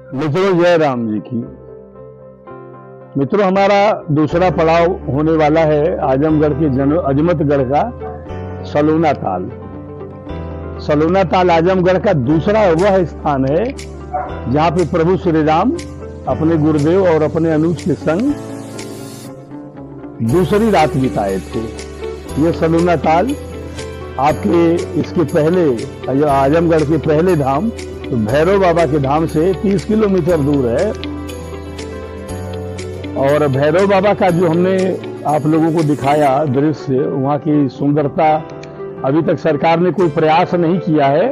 मित्रों, जय राम जी की। मित्रों, हमारा दूसरा पड़ाव होने वाला है आजमगढ़ के अजमतगढ़ का सलोना ताल। सलोना ताल आजमगढ़ का दूसरा वह स्थान है जहां पे प्रभु श्री राम अपने गुरुदेव और अपने अनुज के संग दूसरी रात बिताए थे। ये सलोना ताल आपके इसके पहले आजमगढ़ के पहले धाम तो भैरव बाबा के धाम से 30 किलोमीटर दूर है। और भैरव बाबा का जो हमने आप लोगों को दिखाया दृश्य, वहां की सुंदरता, अभी तक सरकार ने कोई प्रयास नहीं किया है,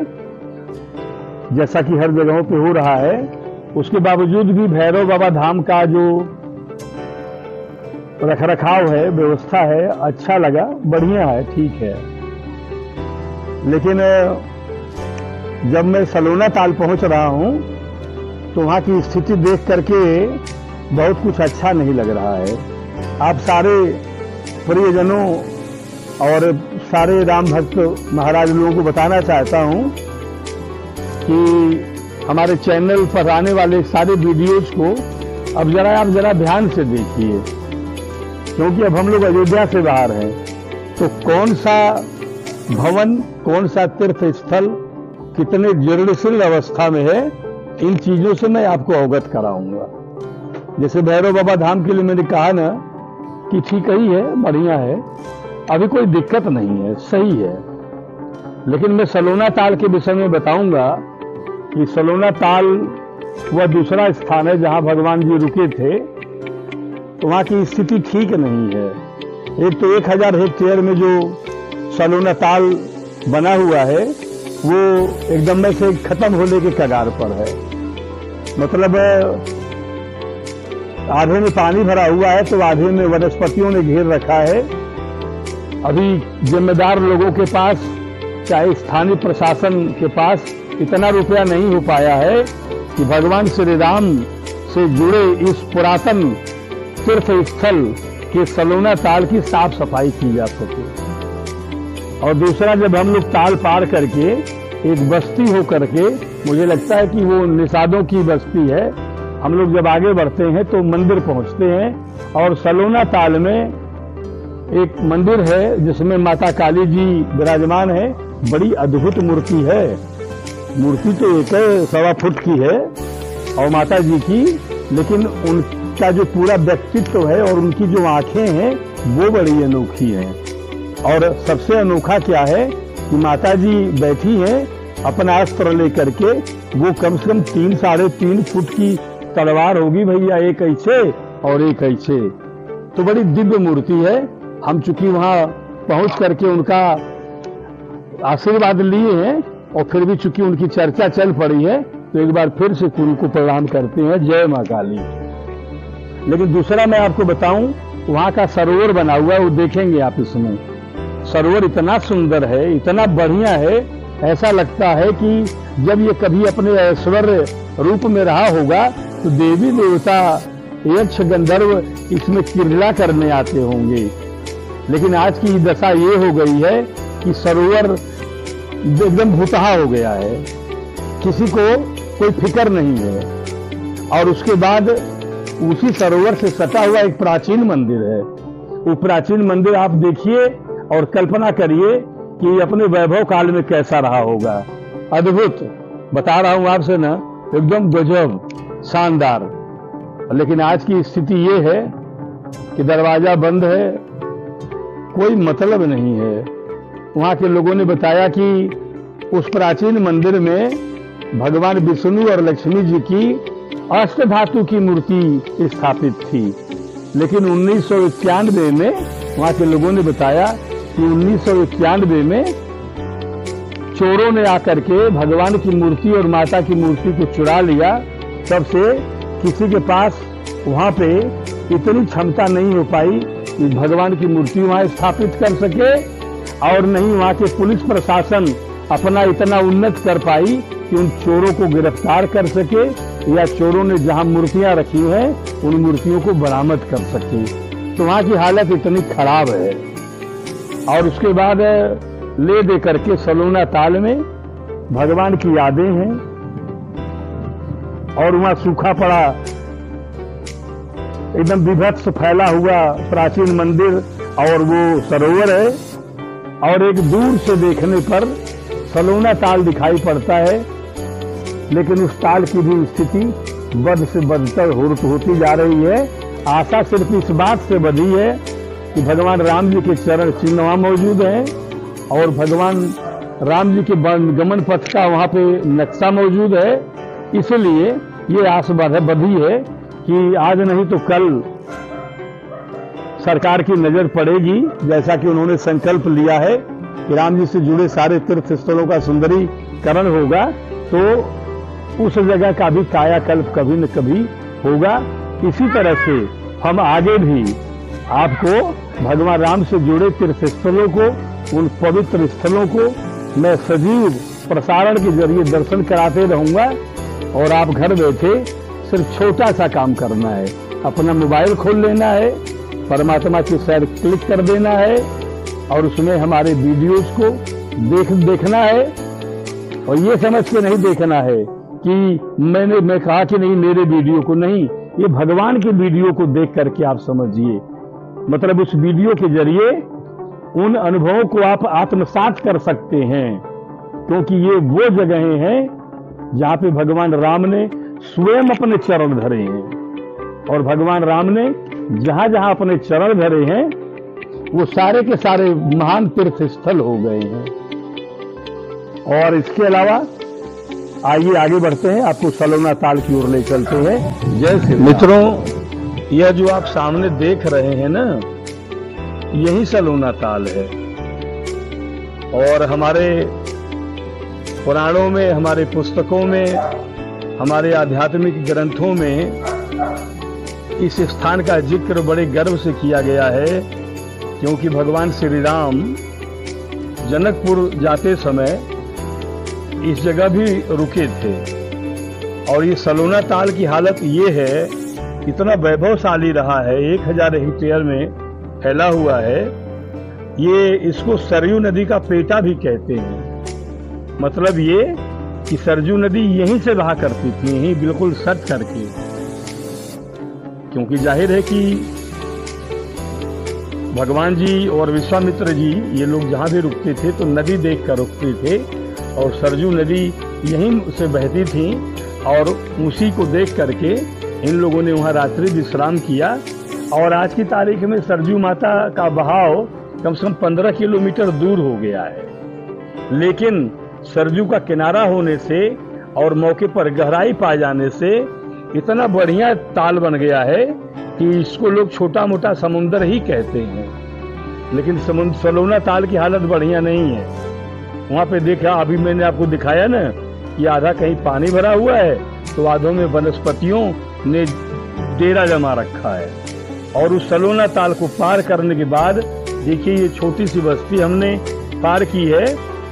जैसा कि हर जगहों पे हो रहा है। उसके बावजूद भी भैरव बाबा धाम का जो रखरखाव है, व्यवस्था है, अच्छा लगा, बढ़िया है, ठीक है। लेकिन जब मैं सलोना ताल पहुंच रहा हूं तो वहां की स्थिति देख करके बहुत कुछ अच्छा नहीं लग रहा है। आप सारे प्रियजनों और सारे राम भक्त महाराज लोगों को बताना चाहता हूं कि हमारे चैनल पर आने वाले सारे वीडियोज को अब आप जरा ध्यान से देखिए, क्योंकि अब हम लोग अयोध्या से बाहर हैं। तो कौन सा भवन, कौन सा तीर्थ स्थल कितने जीर्णशील अवस्था में है, इन चीजों से मैं आपको अवगत कराऊंगा। जैसे भैरव बाबा धाम के लिए मैंने कहा ना कि ठीक ही है, बढ़िया है, अभी कोई दिक्कत नहीं है, सही है। लेकिन मैं सलोना ताल के विषय में बताऊंगा कि सलोना ताल वह दूसरा स्थान है जहां भगवान जी रुके थे, तो वहां की स्थिति ठीक नहीं है। एक तो 1000 हेक्टेयर में जो सलोना ताल बना हुआ है वो एकदम में से खत्म होने के कगार पर है। मतलब आधे में पानी भरा हुआ है तो आधे में वनस्पतियों ने घेर रखा है। अभी जिम्मेदार लोगों के पास, चाहे स्थानीय प्रशासन के पास इतना रुपया नहीं हो पाया है कि भगवान श्री राम से जुड़े इस पुरातन तीर्थ स्थल के सलोना ताल की साफ सफाई की जा सके। और दूसरा, जब हम लोग ताल पार करके एक बस्ती हो करके, मुझे लगता है कि वो निषादों की बस्ती है, हम लोग जब आगे बढ़ते हैं तो मंदिर पहुंचते हैं। और सलोना ताल में एक मंदिर है जिसमें माता काली जी विराजमान है। बड़ी अद्भुत मूर्ति है। मूर्ति तो 1.25 फुट की है और माता जी की, लेकिन उनका जो पूरा व्यक्तित्व है और उनकी जो आंखें हैं वो बड़ी अनोखी हैं। और सबसे अनोखा क्या है कि माता जी बैठी हैं अपना अस्त्र लेकर के, वो कम से कम 3-3.5 फुट की तलवार होगी भैया, एक ऐसे और एक ऐसे। तो बड़ी दिव्य मूर्ति है। हम चूंकि वहां पहुंच करके उनका आशीर्वाद लिए हैं और फिर भी चूंकि उनकी चर्चा चल पड़ी है तो एक बार फिर से उनको प्रणाम करते हैं, जय मां काली। लेकिन दूसरा मैं आपको बताऊं, वहां का सरोवर बना हुआ है, वो देखेंगे आप। इसमें सरोवर इतना सुंदर है, इतना बढ़िया है, ऐसा लगता है कि जब ये कभी अपने ऐश्वर्य रूप में रहा होगा तो देवी देवता, यक्ष, गंधर्व इसमें क्रीड़ा करने आते होंगे। लेकिन आज की दशा ये हो गई है कि सरोवर एकदम भुतहा हो गया है, किसी को कोई फिक्र नहीं है। और उसके बाद उसी सरोवर से सटा हुआ एक प्राचीन मंदिर है। वो प्राचीन मंदिर आप देखिए और कल्पना करिए कि अपने वैभव काल में कैसा रहा होगा। अद्भुत, बता रहा हूं आपसे ना, एकदम गजब, शानदार। लेकिन आज की स्थिति ये है कि दरवाजा बंद है, कोई मतलब नहीं है। वहां के लोगों ने बताया कि उस प्राचीन मंदिर में भगवान विष्णु और लक्ष्मी जी की अष्टधातु की मूर्ति स्थापित थी। लेकिन 1991 में वहां के लोगों ने बताया कि 1991 में चोरों ने आकर के भगवान की मूर्ति और माता की मूर्ति को चुरा लिया। तब से किसी के पास वहां पे इतनी क्षमता नहीं हो पाई कि भगवान की मूर्ति वहां स्थापित कर सके, और नहीं वहां के पुलिस प्रशासन अपना इतना उन्नत कर पाई कि उन चोरों को गिरफ्तार कर सके या चोरों ने जहां मूर्तियां रखी हैं उन मूर्तियों को बरामद कर सके। तो वहां की हालत इतनी खराब है। और उसके बाद ले दे करके सलोना ताल में भगवान की यादें हैं। और वहां सूखा पड़ा एकदम विभत्स फैला हुआ प्राचीन मंदिर और वो सरोवर है, और एक दूर से देखने पर सलोना ताल दिखाई पड़ता है, लेकिन उस ताल की भी स्थिति बद से बदतर होती जा रही है। आशा सिर्फ इस बात से बधी है कि भगवान राम जी के चरण चिन्ह वहां मौजूद हैं और भगवान राम जी के गमन पथ का वहां पे नक्शा मौजूद है, इसलिए ये आस बधी है कि आज नहीं तो कल सरकार की नजर पड़ेगी, जैसा कि उन्होंने संकल्प लिया है कि राम जी से जुड़े सारे तीर्थ स्थलों का सुंदरीकरण होगा, तो उस जगह का भी कायाकल्प कभी न कभी होगा। इसी तरह से हम आगे भी आपको भगवान राम से जुड़े तीर्थ स्थलों को, उन पवित्र स्थलों को मैं सजीव प्रसारण के जरिए दर्शन कराते रहूंगा, और आप घर बैठे सिर्फ छोटा सा काम करना है, अपना मोबाइल खोल लेना है, परमात्मा की सैर क्लिक कर देना है और उसमें हमारे वीडियोस को देखना है, और ये समझ के नहीं देखना है कि मैं कहा कि नहीं मेरे वीडियो को, नहीं, ये भगवान के वीडियो को देख करके आप समझिए। मतलब उस वीडियो के जरिए उन अनुभवों को आप आत्मसात कर सकते हैं, क्योंकि ये वो जगहें हैं जहां पे भगवान राम ने स्वयं अपने चरण धरे हैं, और भगवान राम ने जहां जहां अपने चरण धरे हैं वो सारे के सारे महान तीर्थ स्थल हो गए हैं। और इसके अलावा आइए आगे बढ़ते हैं, आपको सलोना ताल की ओर ले चलते हैं। जय श्री मित्रों, यह जो आप सामने देख रहे हैं ना, यही सलोना ताल है, और हमारे पुराणों में, हमारे पुस्तकों में, हमारे आध्यात्मिक ग्रंथों में इस स्थान का जिक्र बड़े गर्व से किया गया है, क्योंकि भगवान श्री राम जनकपुर जाते समय इस जगह भी रुके थे। और ये सलोना ताल की हालत ये है, इतना वैभवशाली रहा है, 1000 हेक्टेयर में फैला हुआ है। ये इसको सरयू नदी का पेटा भी कहते हैं। मतलब ये कि सरयू नदी यहीं से बहा करती थी, यहीं बिल्कुल सट करके, क्योंकि जाहिर है कि भगवान जी और विश्वामित्र जी ये लोग जहां भी रुकते थे तो नदी देख कर रुकते थे, और सरयू नदी यहीं से बहती थी, और उसी को देख करके इन लोगों ने वहां रात्रि विश्राम किया। और आज की तारीख में सरयू माता का बहाव कम से कम 15 किलोमीटर दूर हो गया है, लेकिन सरयू का किनारा होने से और मौके पर गहराई पाए जाने से इतना बढ़िया ताल बन गया है कि इसको लोग छोटा मोटा समुंदर ही कहते हैं। लेकिन सलोना ताल की हालत बढ़िया नहीं है। वहां पे देखा, अभी मैंने आपको दिखाया ना कि आधा कहीं पानी भरा हुआ है, तो आधों में वनस्पतियों ने डेरा जमा रखा है। और उस सलोना ताल को पार करने के बाद देखिए, ये छोटी सी बस्ती हमने पार की है,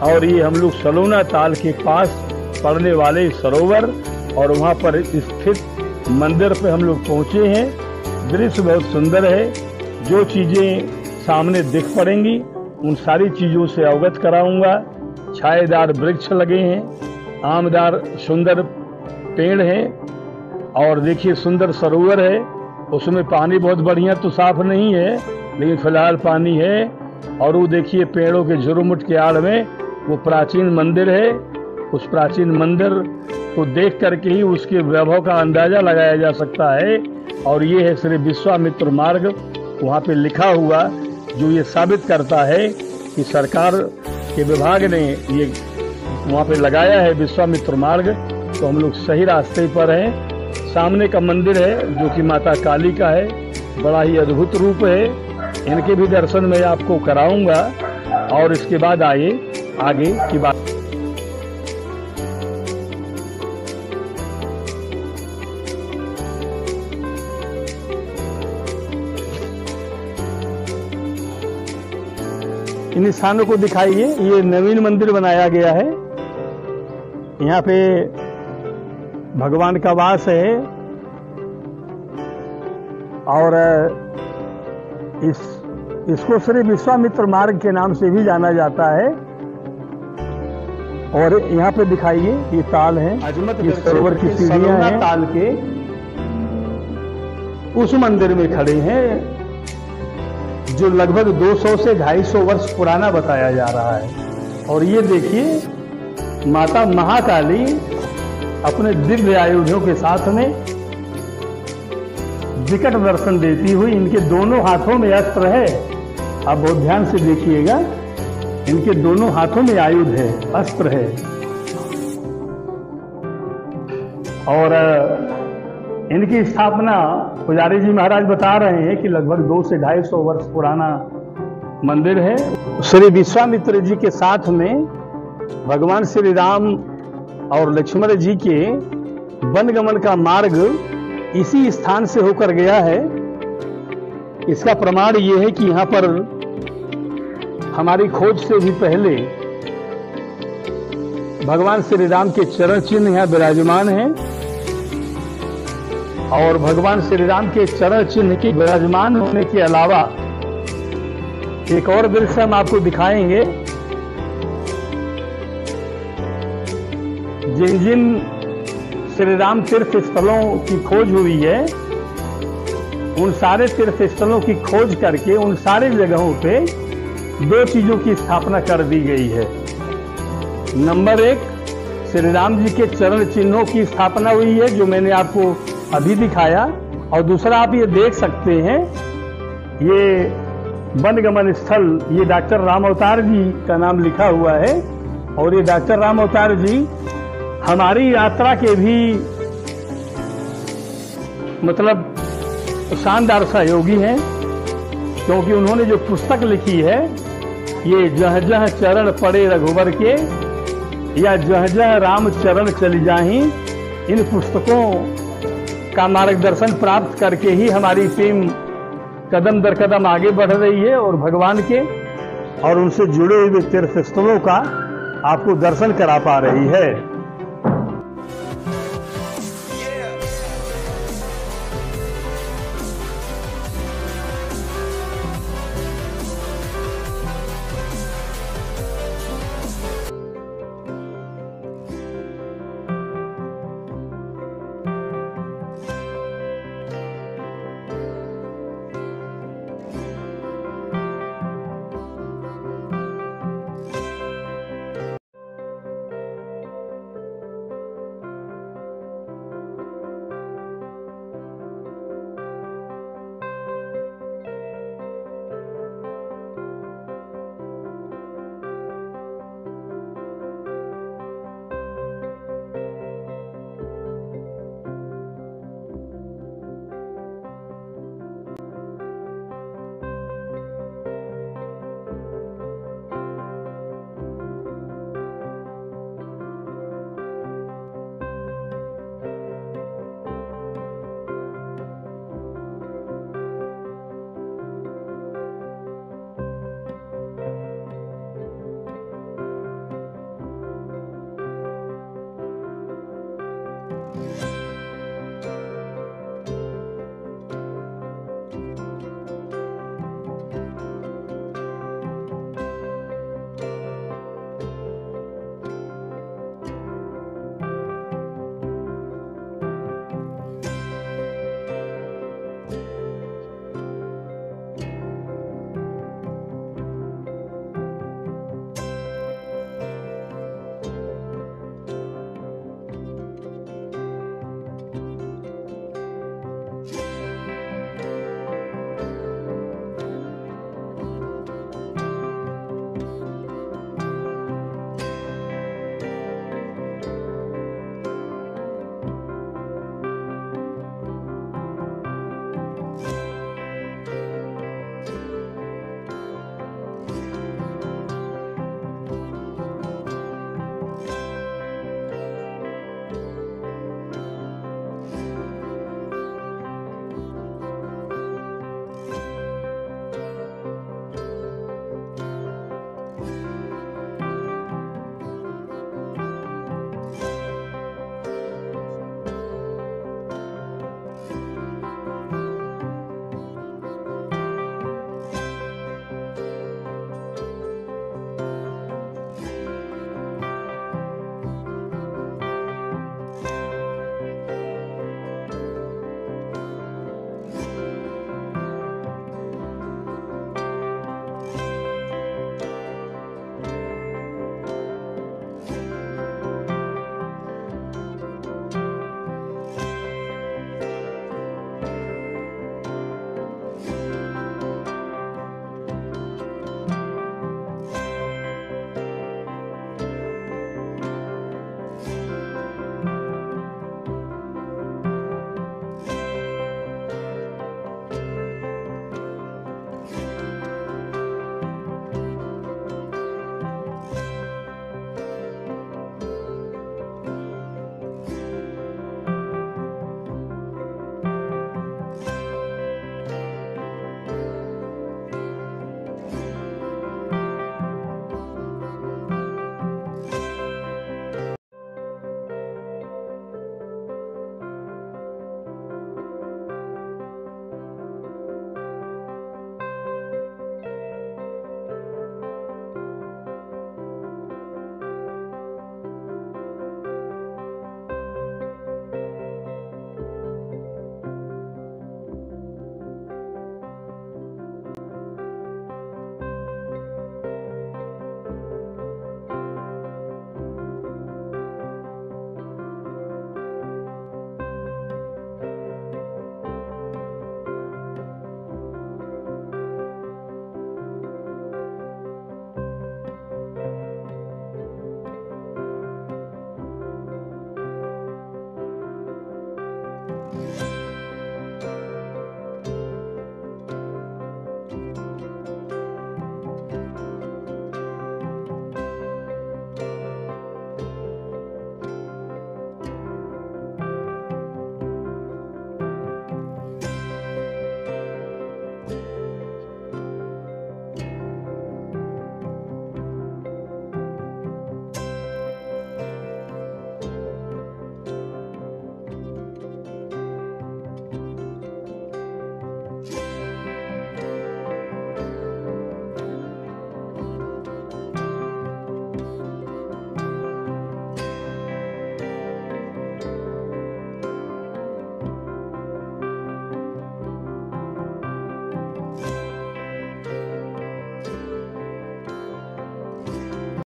और ये हम लोग सलोना ताल के पास पड़ने वाले सरोवर और वहां पर स्थित मंदिर पे हम लोग पहुंचे हैं। दृश्य बहुत सुंदर है। जो चीजें सामने दिख पड़ेंगी उन सारी चीजों से अवगत कराऊंगा। छायेदार वृक्ष लगे हैं, आमदार सुंदर पेड़ हैं, और देखिए सुंदर सरोवर है। उसमें पानी बहुत बढ़िया तो साफ नहीं है, लेकिन फिलहाल पानी है। और वो देखिए पेड़ों के झुरमुट के आड़ में वो प्राचीन मंदिर है। उस प्राचीन मंदिर को देख करके ही उसके वैभव का अंदाजा लगाया जा सकता है। और ये है श्री विश्वामित्र मार्ग, वहाँ पे लिखा हुआ, जो ये साबित करता है कि सरकार के विभाग ने ये वहाँ पे लगाया है विश्वामित्र मार्ग। तो हम लोग सही रास्ते पर हैं। सामने का मंदिर है जो कि माता काली का है, बड़ा ही अद्भुत रूप है। इनके भी दर्शन मैं आपको कराऊंगा, और इसके बाद आइए आगे की बात। इन स्थानों को दिखाइए। ये नवीन मंदिर बनाया गया है, यहाँ पे भगवान का वास है, और इसको श्री विश्वामित्र मार्ग के नाम से भी जाना जाता है। और यहाँ पे दिखाइए ये ताल है, ये सरोवर की सीढ़ियां हैं, ताल के उस मंदिर में खड़े हैं जो लगभग 200 से 250 वर्ष पुराना बताया जा रहा है। और ये देखिए माता महाकाली अपने दिव्य आयुधों के साथ में विकट दर्शन देती हुई, इनके दोनों हाथों में अस्त्र है। आप बहुत ध्यान से देखिएगा, इनके दोनों हाथों में आयुध है, अस्त्र है। और इनकी स्थापना पुजारी जी महाराज बता रहे हैं कि लगभग 200 से 250 वर्ष पुराना मंदिर है। श्री विश्वामित्र जी के साथ में भगवान श्री राम और लक्ष्मण जी के वनगमन का मार्ग इसी स्थान से होकर गया है। इसका प्रमाण ये है कि यहाँ पर हमारी खोज से भी पहले भगवान श्री राम के चरण चिन्ह यहाँ विराजमान हैं। और भगवान श्री राम के चरण चिन्ह के विराजमान होने के अलावा एक और दृश्य हम आपको दिखाएंगे। जिन जिन श्री राम तीर्थ स्थलों की खोज हुई है, उन सारे तीर्थ स्थलों की खोज करके उन सारे जगहों पे 2 चीजों की स्थापना कर दी गई है। नंबर 1, श्री राम जी के चरण चिन्हों की स्थापना हुई है, जो मैंने आपको अभी दिखाया। और दूसरा आप ये देख सकते हैं, ये वनगमन स्थल, ये डॉक्टर राम अवतार जी का नाम लिखा हुआ है। और ये डॉक्टर राम अवतार जी हमारी यात्रा के भी मतलब शानदार सहयोगी हैं, क्योंकि उन्होंने जो पुस्तक लिखी है, ये जह जह चरण पड़े रघुवर के या जह जह राम चरण चली जाहीं, इन पुस्तकों का मार्गदर्शन प्राप्त करके ही हमारी टीम कदम दर कदम आगे बढ़ रही है और भगवान के और उनसे जुड़े हुए तीर्थ स्थलों का आपको दर्शन करा पा रही है। है।